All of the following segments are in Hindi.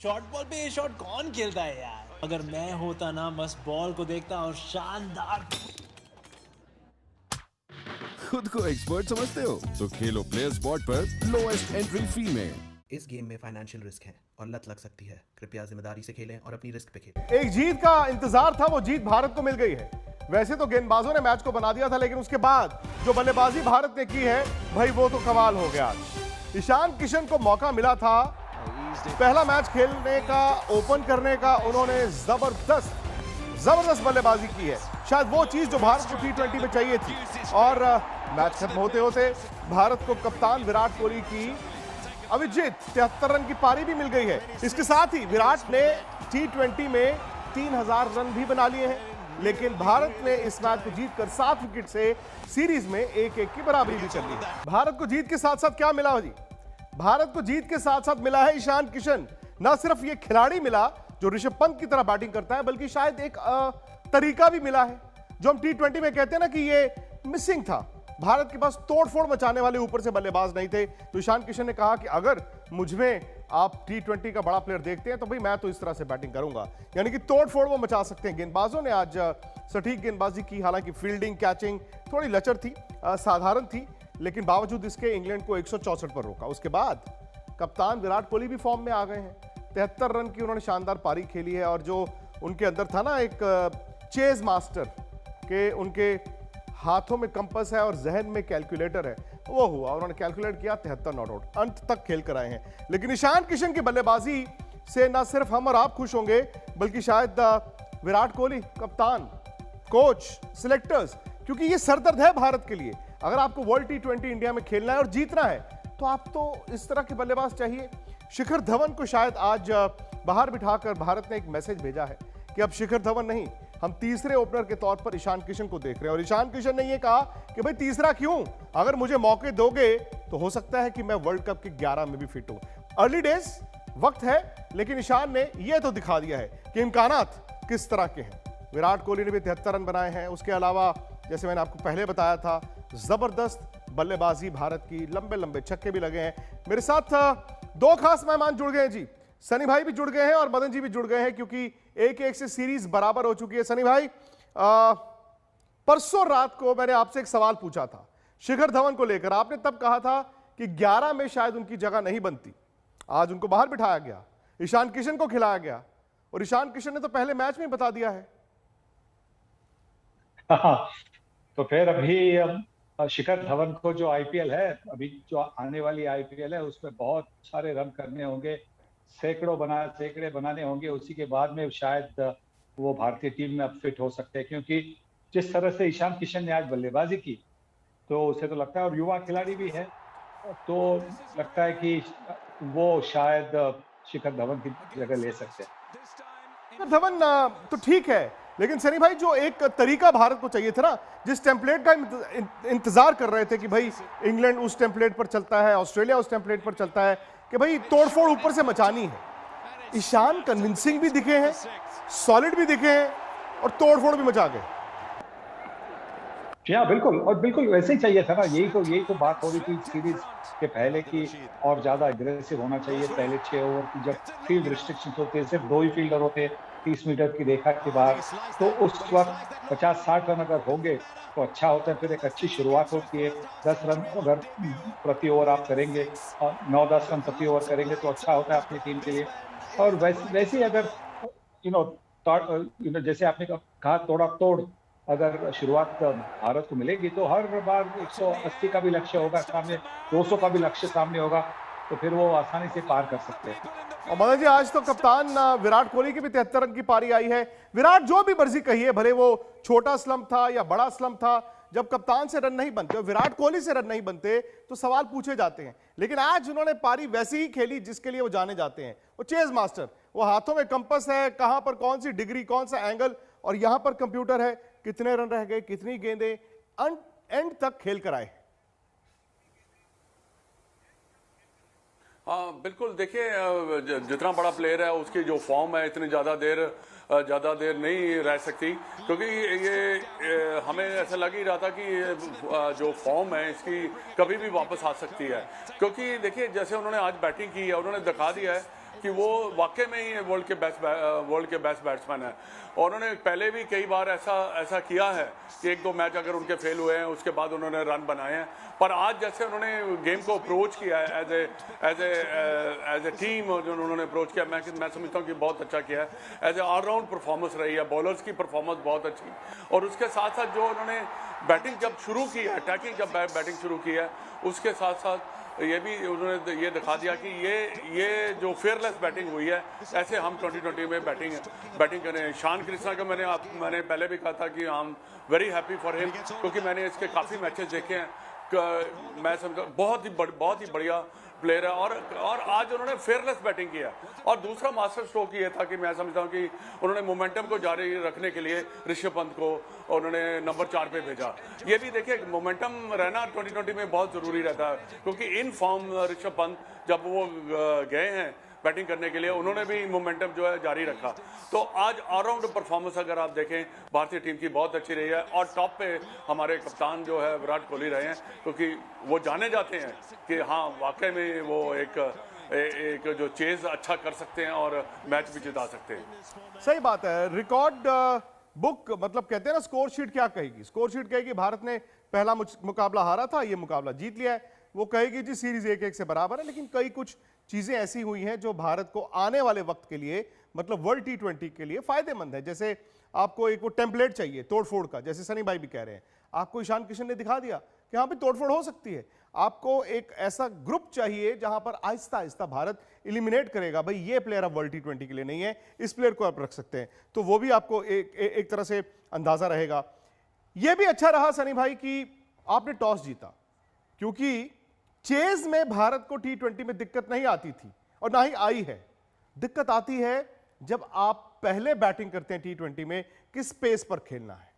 शॉर्ट बॉल पे ये शॉट कौन खेलता है यार। अगर मैं होता ना बस बॉल को देखता और शानदार। खुद को एक्सपर्ट समझते हो तो खेलो प्लेयर स्पॉट पर लोएस्ट एंट्री फी में। इस गेम में फाइनेंशियल रिस्क है और लत लग सकती है। कृपया जिम्मेदारी से खेलें और अपनी रिस्क पे खेलें। एक जीत का इंतजार था, वो जीत भारत को मिल गई है। वैसे तो गेंदबाजों ने मैच को बना दिया था, लेकिन उसके बाद जो बल्लेबाजी भारत ने की है भाई वो तो कमाल हो गया। ईशान किशन को मौका मिला था पहला मैच खेलने का, ओपन करने का। उन्होंने जबरदस्त बल्लेबाजी की है, शायद वो चीज जो भारत को T20 में चाहिए थी। और मैच खत्म होते होते भारत को कप्तान विराट कोहली की अविजित 73 रन की पारी भी मिल गई है। इसके साथ ही विराट ने T20 में 3000 रन भी बना लिए हैं। लेकिन भारत ने इस मैच को जीतकर 7 विकेट से सीरीज में 1-1 की बराबरी भी कर ली। भारत को जीत के साथ साथ क्या मिला जी? भारत को जीत के साथ साथ मिला है ईशान किशन। ना सिर्फ ये खिलाड़ी मिला जो ऋषभ पंत की तरह बैटिंग करता है, बल्कि शायद एक तरीका भी मिला है जो हम T20 में कहते हैं ना कि ये मिसिंग था। भारत के पास तोड़फोड़ मचाने वाले ऊपर से बल्लेबाज नहीं थे। तो ईशान किशन ने कहा कि अगर मुझमें आप T20 का बड़ा प्लेयर देखते हैं तो भाई मैं तो इस तरह से बैटिंग करूंगा। यानी कि तोड़फोड़ वो मचा सकते हैं। गेंदबाजों ने आज सटीक गेंदबाजी की, हालांकि फील्डिंग कैचिंग थोड़ी लचर थी, साधारण थी, लेकिन बावजूद इसके इंग्लैंड को 164 पर रोका। उसके बाद कप्तान विराट कोहली भी फॉर्म में आ गए हैं। 73 रन की उन्होंने शानदार पारी खेली है। और जो उनके अंदर था ना एक चेज मास्टर के, उनके हाथों में कंपस है और जहन में कैलकुलेटर है, वो हुआ। उन्होंने कैलकुलेट किया, 73 नॉट आउट अंत तक खेल कर आए हैं। लेकिन ईशान किशन की बल्लेबाजी से ना सिर्फ हम और आप खुश होंगे, बल्कि शायद विराट कोहली, कप्तान, कोच, सिलेक्टर्स, क्योंकि ये सरदर्द है भारत के लिए। अगर आपको वर्ल्ड T20 इंडिया में खेलना है और जीतना है तो आपको इस तरह के बल्लेबाज चाहिए। शिखर धवन को शायद आज बाहर बिठाकर भारत ने एक मैसेज भेजा है कि अब शिखर धवन नहीं, हम तीसरे ओपनर के तौर पर ईशान किशन को देख रहे हैं। और ईशान किशन ने यह कहा कि भाई तीसरा क्यों, अगर मुझे मौके दोगे तो हो सकता है कि मैं वर्ल्ड कप के 11 में भी फिट हूं। अर्ली डेज, वक्त है, लेकिन ईशान ने यह तो दिखा दिया है कि इम्कानात किस तरह के हैं। विराट कोहली ने भी 73 रन बनाए हैं। उसके अलावा जैसे मैंने आपको पहले बताया था, जबरदस्त बल्लेबाजी भारत की, लंबे लंबे छक्के भी लगे हैं। मेरे साथ 2 खास मेहमान जुड़ गए हैं जी। सनी भाई भी जुड़ गए हैं और मदन जी भी जुड़ गए हैं, क्योंकि 1-1 से सीरीज बराबर हो चुकी है। सनी भाई, परसों रात को मैंने आपसे एक सवाल पूछा था शिखर धवन को लेकर। आपने तब कहा था कि 11 में शायद उनकी जगह नहीं बनती। आज उनको बाहर बिठाया गया, ईशान किशन को खिलाया गया, और ईशान किशन ने तो पहले मैच में ही बता दिया है। तो फिर अभी शिखर धवन को जो IPL है, अभी जो आने वाली IPL है, उसमें बहुत सारे रन करने होंगे, सैकड़े बनाने होंगे। उसी के बाद में शायद वो भारतीय टीम में अब फिट हो सकते हैं, क्योंकि जिस तरह से ईशान किशन ने आज बल्लेबाजी की तो उसे तो लगता है, और युवा खिलाड़ी भी है, तो लगता है कि वो शायद शिखर धवन की जगह ले सकते हैं। शिखर धवन तो ठीक है, लेकिन सनी भाई जो एक तरीका भारत को चाहिए था ना, जिस टेम्पलेट का इंतजार कर रहे थे कि भाई इंग्लैंड उस टेम्पलेट पर चलता है, ऑस्ट्रेलिया उस टेम्पलेट पर चलता है, कि भाई तोड़फोड़ ऊपर से मचानी है। ईशान कन्विंसिंग भी दिखे हैं, सॉलिड भी दिखे हैं, और तोड़फोड़ भी मचा गए। हाँ बिल्कुल, और बिल्कुल वैसे ही चाहिए था ना। यही तो बात हो रही थी सीरीज के पहले की, और ज्यादा एग्रेसिव होना चाहिए पहले 6 ओवर की, जब फील्ड रिस्ट्रिक्शन होते हैं, सिर्फ 2 ही फील्डर होते हैं 30 मीटर की रेखा के बाद, तो उस वक्त 50-60 रन अगर होंगे तो अच्छा होता है। फिर एक अच्छी शुरुआत होती है। 10 रन अगर प्रति ओवर आप करेंगे और 9-10 रन प्रति ओवर करेंगे तो अच्छा होता है अपनी टीम के लिए। और वैसे ही अगर जैसे आपने कहा, तोड़ा तोड़ अगर शुरुआत भारत को मिलेगी तो हर बार 180 का भी लक्ष्य होगा सामने, 200 का भी लक्ष्य सामने होगा, तो फिर वो आसानी से पार कर सकते हैं। और मदन जी, आज तो कप्तान विराट कोहली की भी 73 रन की पारी आई है। विराट जो भी मर्जी कहिए, भले वो छोटा स्लम्प था या बड़ा स्लम्प था, जब कप्तान से रन नहीं बनते और विराट कोहली से रन नहीं बनते तो सवाल पूछे जाते हैं। लेकिन आज उन्होंने पारी वैसी ही खेली जिसके लिए वो जाने जाते हैं, वो चेज मास्टर। वो हाथों में कंपस है, कहां पर कौन सी डिग्री, कौन सा एंगल, और यहां पर कंप्यूटर है, कितने रन रह गए, कितनी गेंदें, एंड तक खेल कर आए। हाँ बिल्कुल, देखिए जितना बड़ा प्लेयर है उसकी जो फॉर्म है इतनी ज़्यादा देर नहीं रह सकती, क्योंकि ये हमें ऐसा लग ही रहा था कि जो फॉर्म है इसकी कभी भी वापस आ सकती है। क्योंकि देखिए जैसे उन्होंने आज बैटिंग की है, उन्होंने दिखा दिया है कि वो वाकई में ही वर्ल्ड के बेस्ट बैट्समैन है। और उन्होंने पहले भी कई बार ऐसा किया है कि 1-2 मैच अगर उनके फेल हुए हैं उसके बाद उन्होंने रन बनाए हैं, पर आज जैसे उन्होंने गेम को अप्रोच किया है एज ए टीम, जो उन्होंने अप्रोच किया, मैं समझता हूँ कि बहुत अच्छा किया है। एज ए ऑलराउंड परफॉर्मेंस रही है, बॉलर्स की परफॉर्मेंस बहुत अच्छी, और उसके साथ साथ जो उन्होंने बैटिंग जब शुरू की है, अटैकिंग जब बैटिंग शुरू की है, उसके साथ साथ ये भी उन्होंने ये दिखा दिया कि ये जो फेयरलेस बैटिंग हुई है, ऐसे हम 2020 में बैटिंग करें। ईशान किशन का मैंने पहले भी कहा था कि I am very happy for him, क्योंकि मैंने इसके काफ़ी मैचेस देखे हैं। मैं समझता बहुत ही बढ़िया प्लेयर है, और आज उन्होंने फेयरलेस बैटिंग किया। और दूसरा मास्टर स्ट्रोक ये था कि मैं समझता हूँ कि उन्होंने मोमेंटम को जारी रखने के लिए ऋषभ पंत को उन्होंने नंबर 4 पे भेजा। ये भी देखिए, मोमेंटम रहना 2020 में बहुत ज़रूरी रहता है, क्योंकि इन फॉर्म ऋषभ पंत जब वो गए हैं बैटिंग करने के लिए, उन्होंने भी मोमेंटम जो है जारी रखा। तो आज ऑलराउंड परफॉर्मेंस अगर आप देखें भारतीय टीम की बहुत अच्छी रही है, और टॉप पे हमारे कप्तान जो है विराट कोहली रहे हैं, क्योंकि वो जाने जाते हैं कि हाँ वाकई में वो एक जो चेज अच्छा कर सकते हैं और मैच भी जिता सकते हैं। सही बात है। रिकॉर्ड बुक मतलब कहते हैं ना, स्कोर शीट क्या कहेगी? स्कोर शीट कहेगी भारत ने पहला मुकाबला हारा था, ये मुकाबला जीत लिया है। वो कहेगी जी सीरीज 1-1 से बराबर है, लेकिन कई कुछ चीजें ऐसी हुई हैं जो भारत को आने वाले वक्त के लिए, मतलब वर्ल्ड T20 के लिए फायदेमंद है। जैसे आपको एक वो टेम्पलेट चाहिए तोड़फोड़ का, जैसे सनी भाई भी कह रहे हैं, आपको ईशान किशन ने दिखा दिया कि हाँ भी तोड़फोड़ हो सकती है। आपको एक ऐसा ग्रुप चाहिए जहां पर आहिस्ता आहिस्ता भारत इलिमिनेट करेगा, भाई ये प्लेयर अब वर्ल्ड T20 के लिए नहीं है, इस प्लेयर को आप रख सकते हैं। तो वो भी आपको एक तरह से अंदाजा रहेगा। यह भी अच्छा रहा सनी भाई कि आपने टॉस जीता, क्योंकि चेज में भारत को T20 में दिक्कत नहीं आती थी, और ना ही आई है। दिक्कत आती है जब आप पहले बैटिंग करते हैं T20 में, किस पेस पर खेलना है।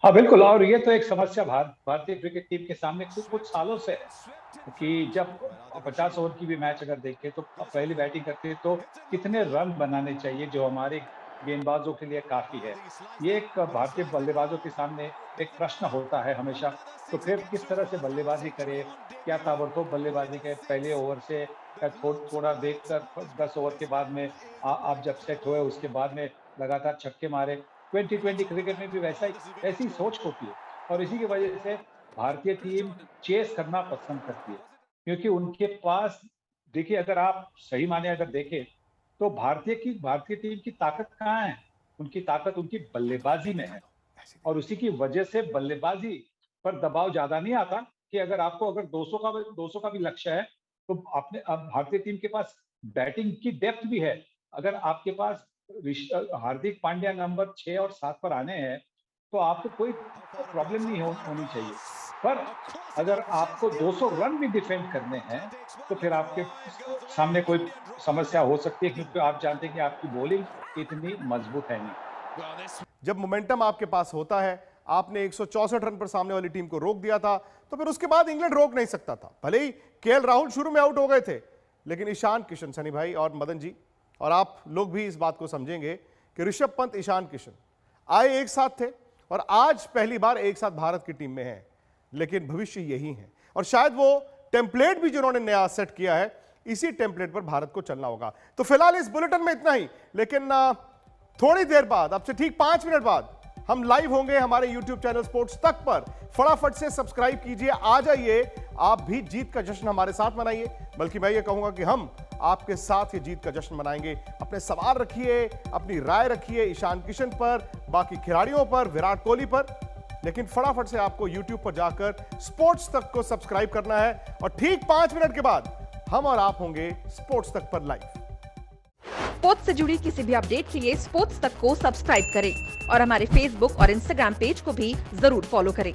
हाँ बिल्कुल, और ये तो एक समस्या भारतीय क्रिकेट टीम के सामने कुछ सालों से है कि जब 50 ओवर की भी मैच अगर देखें तो पहली बैटिंग करते हैं तो कितने रन बनाने चाहिए, जो हमारे गेंदबाजों के लिए काफी है। ये एक भारतीय बल्लेबाजों के सामने एक प्रश्न होता है हमेशा। तो फिर किस तरह से बल्लेबाजी करे, क्या ताबड़तोब बल्लेबाजी के पहले ओवर से थोड़ा देखकर 10 ओवर के बाद में आप जब सेट हुए उसके बाद में लगातार छक्के मारे। 2020 क्रिकेट में भी ऐसी सोच होती है, और इसी की वजह से भारतीय टीम चेस करना पसंद करती है, क्योंकि उनके पास देखिए, अगर आप सही माने अगर देखें तो भारतीय टीम की ताकत कहाँ है? उनकी ताकत उनकी बल्लेबाजी में है, और उसी की वजह से बल्लेबाजी पर दबाव ज्यादा नहीं आता कि अगर 200 का भी लक्ष्य है तो अब भारतीय टीम के पास बैटिंग की डेप्थ भी है। अगर आपके पास हार्दिक पांड्या नंबर 6 और 7 पर आने हैं तो आपको कोई प्रॉब्लम नहीं होनी चाहिए। पर अगर आपको 200 रन भी डिफेंड करने हैं तो फिर आपके सामने कोई समस्या हो सकती है, क्योंकि आप जानते हैं कि आपकी बॉलिंग इतनी मजबूत है नहीं। जब मोमेंटम आपके पास होता है, आपने 164 रन पर सामने वाली टीम को रोक दिया था, तो फिर उसके बाद इंग्लैंड रोक नहीं सकता था। भले ही केएल राहुल शुरू में आउट हो गए थे, लेकिन ईशान किशन, सनी भाई और मदन जी और आप लोग भी इस बात को समझेंगे कि ऋषभ पंत, ईशान किशन आए एक साथ थे और आज पहली बार एक साथ भारत की टीम में हैं, लेकिन भविष्य यही है। और शायद वो टेम्पलेट भी जिन्होंने नया सेट किया है, इसी टेम्पलेट पर भारत को चलना होगा। तो फिलहाल इस बुलेटिन में इतना ही, लेकिन थोड़ी देर बाद, अब से ठीक 5 मिनट बाद हम लाइव होंगे हमारे YouTube चैनल स्पोर्ट्स तक पर। फटाफट से सब्सक्राइब कीजिए, आ जाइए, आप भी जीत का जश्न हमारे साथ मनाइए। बल्कि मैं ये कहूंगा कि हम आपके साथ ये जीत का जश्न मनाएंगे। अपने सवाल रखिए, अपनी राय रखिए ईशान किशन पर, बाकी खिलाड़ियों पर, विराट कोहली पर, लेकिन फटाफट से आपको YouTube पर जाकर स्पोर्ट्स तक को सब्सक्राइब करना है। और ठीक 5 मिनट के बाद हम और आप होंगे स्पोर्ट्स तक पर लाइव। स्पोर्ट्स से जुड़ी किसी भी अपडेट के लिए स्पोर्ट्स तक को सब्सक्राइब करें और हमारे फेसबुक और इंस्टाग्राम पेज को भी जरूर फॉलो करें।